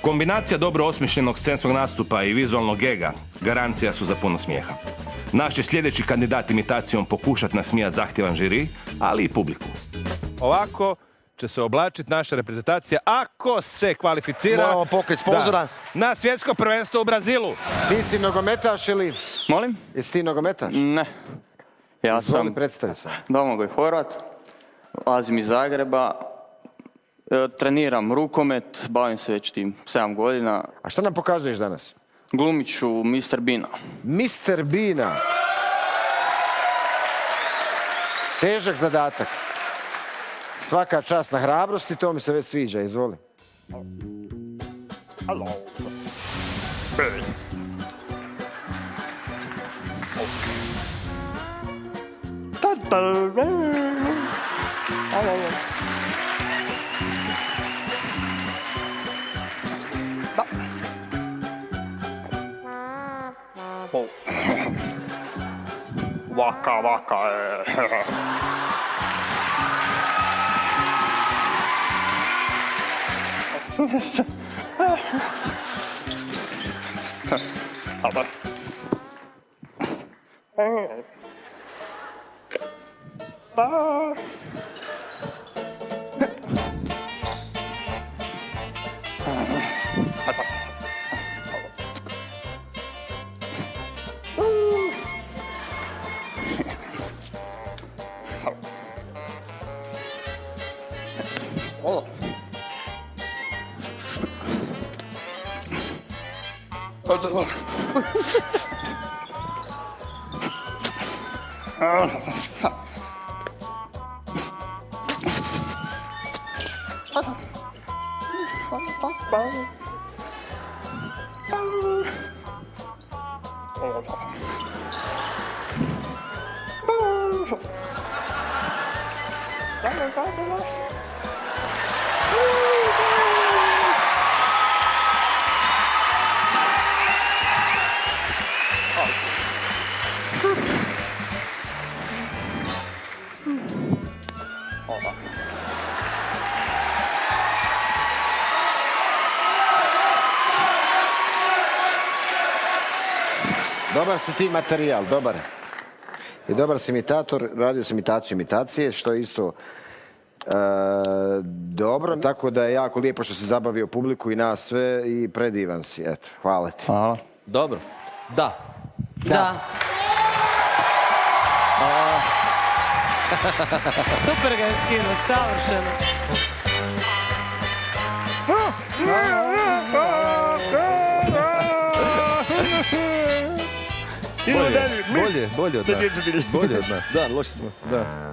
Kombinacija dobro osmišljenog scenskog nastupa i vizualnog gega garancija su za puno smijeha. Naš će sljedeći kandidat imitacijom pokušati nasmijati zahtjevan žiri, ali i publiku. Ovako će se oblačiti naša reprezentacija ako se kvalificira. Moramo pokriti sponzora. Na svjetsko prvenstvo u Brazilu. Ti si nogometaš ili... Molim? Jesi ti nogometaš? Ne. Ja sam predstavi se. Domagoj Horvat, dolazim iz Zagreba, treniram rukomet, bavim se već tim 7 godina. A šta nam pokazuješ danas? Glumit ću Mr. Beana. Mr. Beana. Težak zadatak. Svaka čast na hrabrosti, to mi se već sviđa, izvoli. Hello. Waka waka. Dobar si ti materijal, dobar. I dobar si imitator, radio si imitaciju imitacije, što je isto dobro. Tako da je jako lijepo što si zabavio publiku i nas sve i predivan si. Eto, hvala ti. Hvala. Dobro. Da. Da. Super ga je skinuo, savršeno. Bolje od nas. Bolje od nas. Da, loši smo. Da.